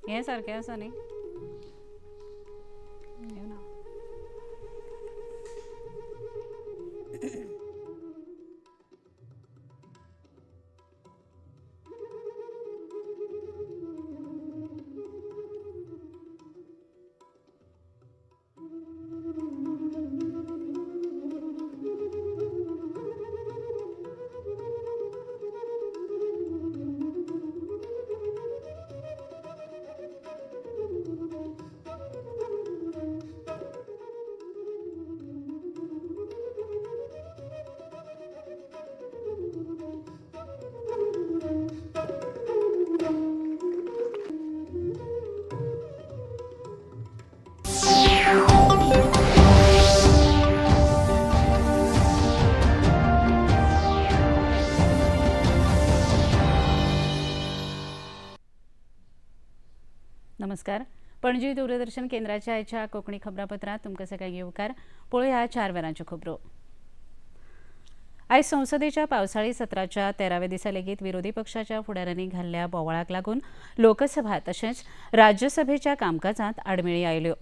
हे सारखे असं नाही येऊ ना. नमस्कार. पणजी दूरदर्शन केंद्राच्या आयच्या कोकणी खबरापत्रात तुमकां सगळ्यांक येवकार. पळोवया 4 वरांच्यो खबरो. आयज संसदेच्या पावसाळी सत्राच्या 13व्या दिसा लेगीत विरोधी पक्षाच्या फुडाऱ्यांनी घाल्ल्या बोवाळाक लागून लोकसभा तशेंच राज्यसभेच्या कामकाजांत आडमेळी आयल्यो.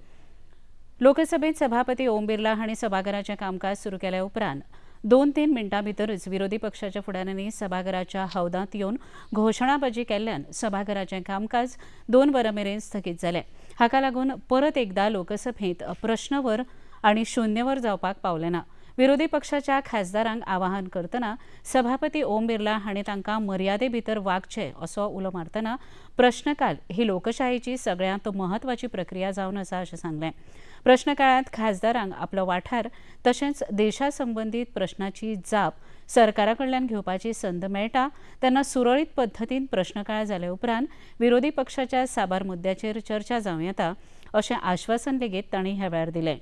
लोकसभेत सभापती ओम बिर्ला हांणी सभाघराचें कामकाज सुरू केल्या उपरांत 2-3 मिनटां भितरच विरोधी पक्षाच्या फुडाऱ्यांनी सभाघराच्या हौदांत येवन घोशणाबाजी केल्ल्यान सभाघराचें कामकाज 2 वरां मेरेन स्थगीत जालें. हाका लागून परत एकदा लोकसभेत प्रश्नवर आनी शुन्यवर जावपाक पावलें ना. विरोधी पक्षाच्या खासदारांक आवाहन करतना सभापती ओम बिर्ला हांणी तांकां मर्यादे भितर वागचें असो उलो मारतना प्रश्नकाल ही लोकशायेची सगळ्यांत म्हत्वाची प्रक्रिया जावन आसा अशें सांगलें. प्रश्नकाळांत खासदारांक आपलो वाठार तशेंच देशा संबंदीत प्रश्नाची जाप सरकारा कडल्यान घेवपाची संद मेळटा तेन्ना सुरळीत पद्दतीन प्रश्नकाळ जाले उपरांत विरोधी पक्षाच्या साबार मुद्द्याचेर चर्चा जावं येता अशें आश्वासन लेगीत तांणी ह्या वेळार दिलें.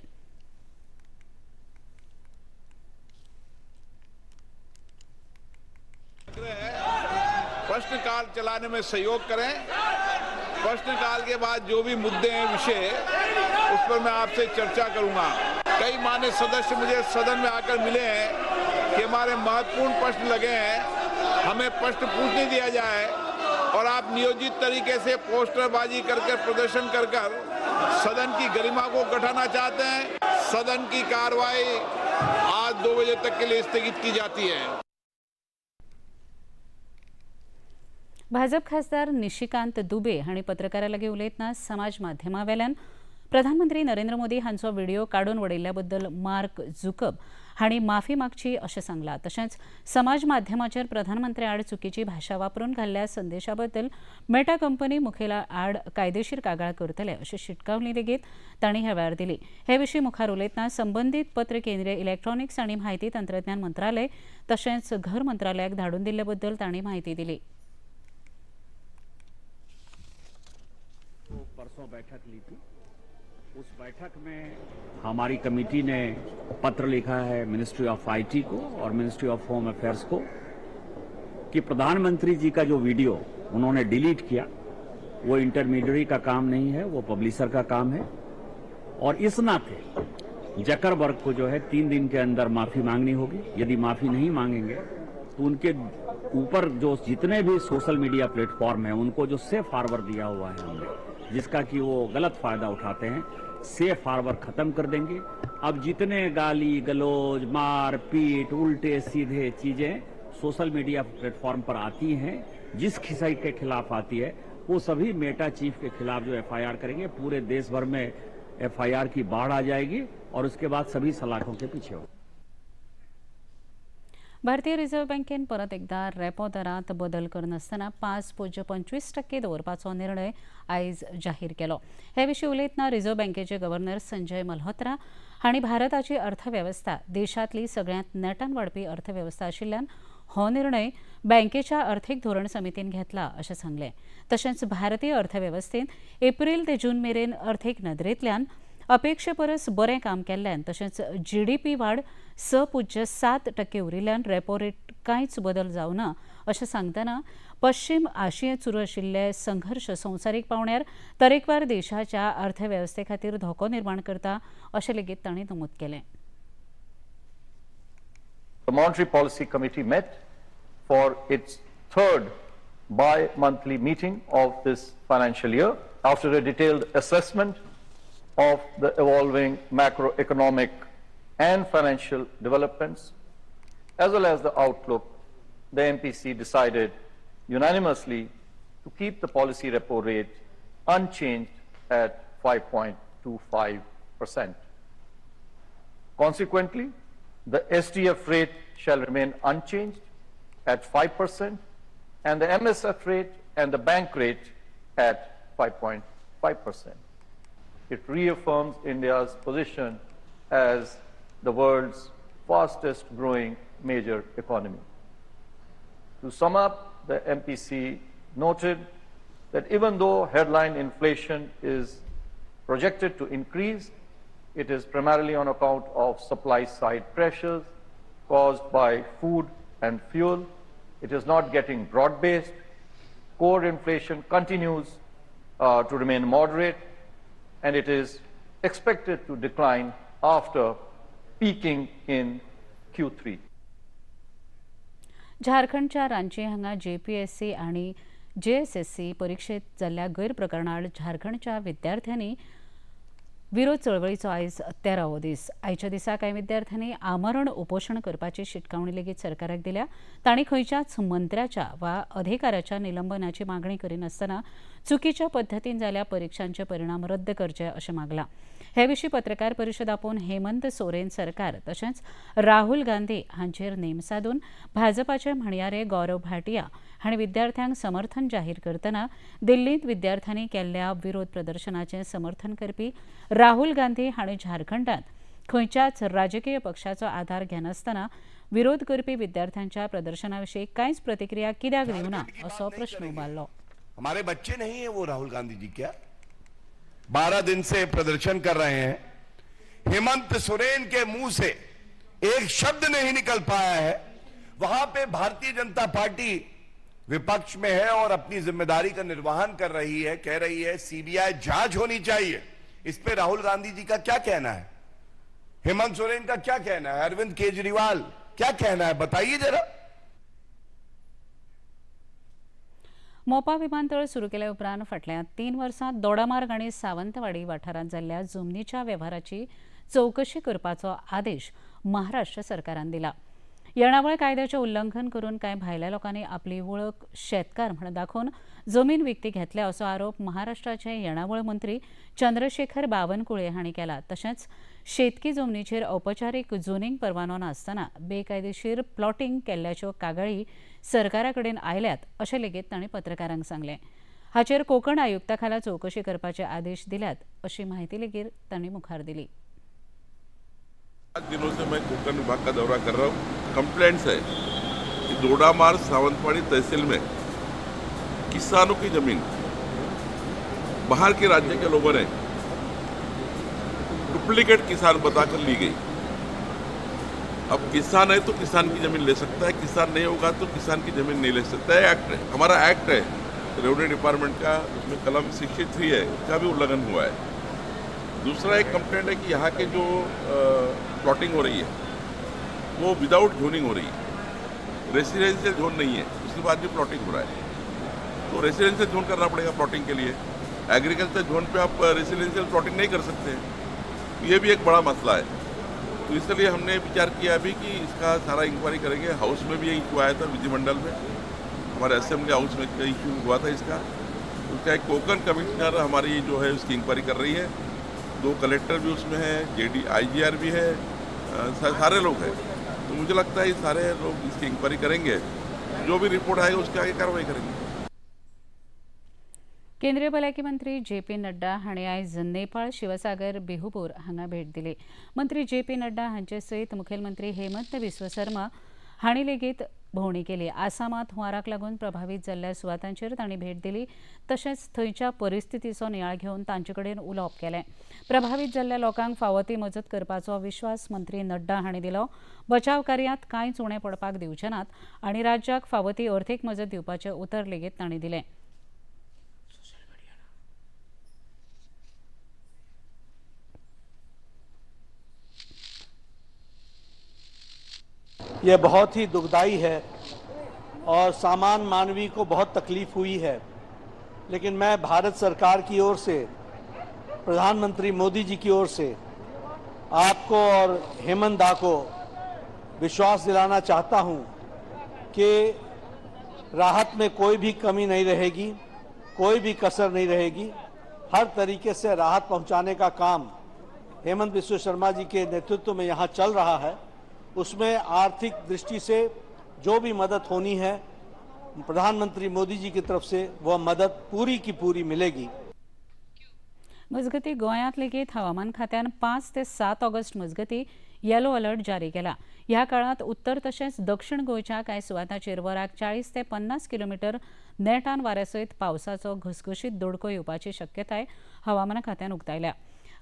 प्रश्नकाल चलाने में सहयोग करें. प्रश्नकाल के बाद जो भी मुद्दे हैं विषय उस पर मैं आपसे चर्चा करूंगा. कई मान्य सदस्य मुझे सदन में आकर मिले हैं कि हमारे महत्वपूर्ण प्रश्न लगे हैं, हमें प्रश्न पूछने दिया जाए और आप नियोजित तरीके से पोस्टरबाजी करके प्रदर्शन कर सदन की गरिमा को घटाना चाहते हैं. सदन की कार्रवाई आज 2 बजे तक के लिए स्थगित की जाती है. भाजप खासदार निशिकांत दुबे हांणी पत्रकारां लागीं उलयतना समाज माध्यमां वेल्यान प्रधानमंत्री नरेंद्र मोदी हांचो व्हिडिओ काडून उडयल्ल्या बद्दल मार्क झुकर्बर्ग हांणी माफी मागची अशें सांगलां. तशेंच समाज माध्यमाचेर प्रधानमंत्री आड चुकीची भाशा वापरून घाल्ल्या संदेशा बद्दल मेटा कंपनी मुखेला आड कायदेशीर कागाळ करतले अशी शिटकावणी लेगीत तांणी ह्या वेळार दिली. हे विशीं मुखार उलयतना संबंदीत पत्र केंद्रीय इलेक्ट्रॉनिक्स आनी म्हायती तंत्रज्ञान मंत्रालय तशेंच घर मंत्रालयाक धाडून दिल्ले बद्दल तांणी म्हायती दिली. परसों बैठक ली थी. उस बैठक में हमारी कमेटी ने पत्र लिखा है मिनिस्ट्री ऑफ आईटी को और मिनिस्ट्री ऑफ होम अफेयर्स को कि प्रधानमंत्री जी का जो वीडियो उन्होंने डिलीट किया वो इंटरमीडियरी का काम नहीं है, वो पब्लिशर का काम है. और इस नाते जकरबर्ग को जो है 3 दिन के अंदर माफी मांगनी होगी. यदि माफी नहीं मांगेंगे तो उनके ऊपर जो जितने भी सोशल मीडिया प्लेटफॉर्म है उनको जो सेफ हार्बर दिया हुआ है हमने, जिसका कि वो गलत फायदा उठाते हैं, सेफ हार्बर खत्म कर देंगे. अब जितने गाली गलौज मार पीट उल्टे सीधे चीजें सोशल मीडिया प्लेटफॉर्म पर आती हैं, जिस किसी के खिलाफ आती है वो सभी मेटा चीफ के खिलाफ जो एफआईआर करेंगे, पूरे देश भर में एफआईआर की बाढ़ आ जाएगी और उसके बाद सभी सलाखों के पीछे होगा. भारतीय रिझर्व्ह बँकेन परत एकदा रेपो दरात बदल करनासतना 5.25% दवरपाचो निर्णय आयज जाहीर केलो. हे विशीं उलयतना रिझर्व्ह बँकेचे गव्हर्नर संजय मल्होत्रा हांणी भारताची अर्थवेवस्था देशांतली सगळ्यांत नेटान वाडपी अर्थवेवस्था आशिल्ल्यान हो निर्णय बँकेच्या अर्थीक धोरण समितीन घेतला अशें सांगलें. तशेंच भारतीय अर्थवेवस्थेन एप्रील ते जून मेरेन अर्थीक नदरेंतल्यान अपेक्षे परस बरें काम केल्ल्यान तशेंच जीडीपी वाड 6.7% उरिल्ल्यान रेपो रेट कांयच बदल जावं ना अशें सांगतना पश्चिम आशियांत सुरू आशिल्ले संघर्श संवसारीक पावंड्यार तरेकवार देशाच्या अर्थवेवस्थे खातीर धोको निर्माण करता अशें लेगीत तांणी नमूद केलें. The Monetary Policy Committee met for its 3rd bi-monthly meeting of this financial year. After a detailed assessment of the evolving macroeconomic and financial developments, as well as the outlook, the MPC decided unanimously to keep the policy repo rate unchanged at 5.25%. Consequently, the SDF rate shall remain unchanged at 5%, and the MSF rate and the bank rate at 5.5%. It reaffirms India's position as the world's fastest growing major economy. To sum up, the MPC noted that even though headline inflation is projected to increase, it is primarily on account of supply side pressures caused by food and fuel. It is not getting broad-based. Core inflation continues to remain moderate, and it is expected to decline after peaking in Q3. झारखंडच्या रांची हांगा JPSC आणि JSSC परीक्षेत जाल्ल्या गैरप्रकरणात झारखंडच्या विद्यार्थ्यांनी विरोध चळवळीचो आयज 13वो दीस. आयच्या दिसा कांय विद्यार्थ्यांनी आमरण उपोशण करपाची शिटकावणी लेगीत सरकाराक दिल्या. तांणी खंयच्याच मंत्र्याच्या वा अधिकाऱ्याच्या निलंबनाची मागणी करिनासतना चुकीच्या पद्दतीन जाल्ल्या परीक्षांचे परिणाम रद्द करचे अशें मागलां. हे विशीं पत्रकार परिशद आपोवन हेमंत सोरेन सरकार तशेंच राहुल गांधी हांचेर नेम सादून भाजपाचे म्हणयारे गौरव भाटिया हांणी विद्यार्थ्यांक समर्थन जाहीर करतना दिल्लींत विद्यार्थ्यांनी केल्ल्या विरोध प्रदर्शनाचें समर्थन करपी राहुल गांधी हांणी झारखंडांत खंयच्याच राजकीय पक्षाचो आधार घेनासतना विरोध करपी विद्यार्थ्यांच्या प्रदर्शनाविशीं कांयच प्रतिक्रिया कित्याक दिवना असो प्रश्न उबारलो. हमारे बच्चे नहीं है वो राहुल गांधी जी क्या 12 दिन से प्रदर्शन कर रहे हैं. हेमंत सोरेन के मुंह से एक शब्द नहीं निकल पाया है. वहां पे भारतीय जनता पार्टी विपक्ष में है और अपनी जिम्मेदारी का निर्वहन कर रही है, कह रही है सीबीआई जांच होनी चाहिए. इस पे राहुल गांधी जी का क्या कहना है, हेमंत सोरेन का क्या कहना है, अरविंद केजरीवाल क्या कहना है, बताइए जरा. मोपा विमानतळ सुरू केल्या उपरांत फाटल्या 3 वर्सांत दोडामार्ग आनी सावंतवाडी वाठारांत जाल्ल्या जमनीच्या वेव्हाराची चवकशी करपाचो आदेश महाराष्ट्र सरकारान दिला. येणावळ कायद्याचें उल्लंघन करून कांय भायल्या लोकांनी आपली वळख शेतकार म्हण दाखोवन जमीन विकती घेतल्या असो आरोप महाराष्ट्राचे येणावळ मंत्री चंद्रशेखर बावनकुळे हांणी केला. तशेंच शेतकी जमनीचेर औपचारीक जोनींग परवानो नासतना बेकायदेशीर प्लॉटिंग केल्ल्याच्यो कागाळी सरकारा कडेन आयल्यात अशें लेगीत तांणी पत्रकारांक सांगलें. हाचेर कोंकण आयुक्ता खाला चवकशी करपाचे आदेश दिल्यात अशी माहिती लेगीत तांणी मुखार दिली. 5 दिनों से मैं कोंकण विभाग का दौरा कर रहा हूँ. कंप्लेंट्स है कि दोडामार सावंतवाड़ी तहसील में किसानों की जमीन बाहर के राज्य के लोगों ने डुप्लीकेट किसान बताकर ली गई. अब किसान है तो किसान की जमीन ले सकता है, किसान नहीं होगा तो किसान की जमीन नहीं ले सकता है. एक्ट है, हमारा एक्ट है रेवेन्यू डिपार्टमेंट का, उसमें कलम 63 है, उसका भी उल्लंघन हुआ है. दूसरा एक कंप्लेंट है कि यहाँ के जो प्लॉटिंग हो रही है वो विदाउट जोनिंग हो रही है, रेसिडेंशियल जोन नहीं है, उसके बाद भी प्लॉटिंग हो रहा है. तो रेसिडेंशियल जोन करना पड़ेगा प्लॉटिंग के लिए. एग्रीकल्चर जोन पे आप रेसिडेंशियल प्लॉटिंग नहीं कर सकते. ये भी एक बड़ा मसला है. तो इसलिए हमने विचार किया अभी कि इसका सारा इंक्वायरी करेंगे. हाउस में भी इशू आया था, विधिमंडल में, हमारे असेंबली हाउस में इशू हुआ था इसका. उसका एक कोंकण कमिश्नर हमारी जो है उसकी इंक्वायरी कर रही है. 2 कलेक्टर भी उसमें है, IGR भी है, सारे लोग हैं. तो मुझे लगता है ये सारे लोग इसकी इंक्वायरी करेंगे. जो भी रिपोर्ट आएगा उसके आगे कार्रवाई करेंगे. केंद्रीय भलायकी मंत्री JP नड्डा हांणी आयज नेपाळ शिवसागर बिहुपूर हांगा भेट दिली. मंत्री JP नड्डा हांचे सयत मुखेलमंत्री हेमंत बिस्व शर्मा हांणी लेगीत भोंवडी केली. आसामांत हुंवाराक लागून प्रभावीत जाल्ल्या सुवातांचेर तांणी भेट दिली. तशेंच थंयच्या परिस्थितीचो नियाळ घेवन तांचे कडेन उलोवप केलें. प्रभावीत जाल्ल्या लोकांक फावो ती मजत करपाचो विश्वास मंत्री नड्डा हांणी दिलो. बचाव कार्यांत कांयच उणें पडपाक दिवचे नात आनी राज्याक फावो ती अर्थीक मजत दिवपाचें उतर लेगीत तांणी दिलें. यह बहुत ही दुखदाई है और सामान्य मानवी को बहुत तकलीफ हुई है, लेकिन मैं भारत सरकार की ओर से, प्रधानमंत्री मोदी जी की ओर से आपको और हेमंत दा को विश्वास दिलाना चाहता हूं कि राहत में कोई भी कमी नहीं रहेगी, कोई भी कसर नहीं रहेगी। हर तरीके से राहत पहुंचाने का काम हेमंत बिस्व शर्मा जी के नेतृत्व में यहाँ चल रहा है। उसमें आर्थिक दृष्टि से जो भी मदद होनी है प्रधानमंत्री मोदी जी की तरफ से वह मदद पूरी की पूरी मिलेगी। मजगती गोंयांत लेगीत हवामान खात्यान 5 ते 7 ऑगस्ट मजगती येलो अलर्ट जारी केला। ह्या काळात उत्तर तशेंच दक्षिण गोंयच्या कांय सुवातांचेर वराक 40 ते 50 किलोमीटर नेटान वाऱ्यासयत पावसाचो घसघशीत दडको येवपाची शक्यताय हवामान खात्यान उक्तायल्या।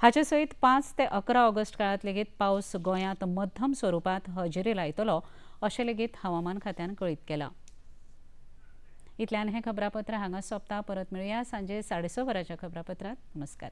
हाचे सयत 5 ते 11 ऑगस्ट काळात लेगीत पावस गोंयांत मध्यम स्वरुपात हजेरी लायतलो अशें लेगीत हवामान खात्यान कळीत केलां। इतल्यान हें खबरापत्र हांगा सोंपता। परत मेळुया सांजे 6:30 वरांच्या खबरापत्रांत। नमस्कार।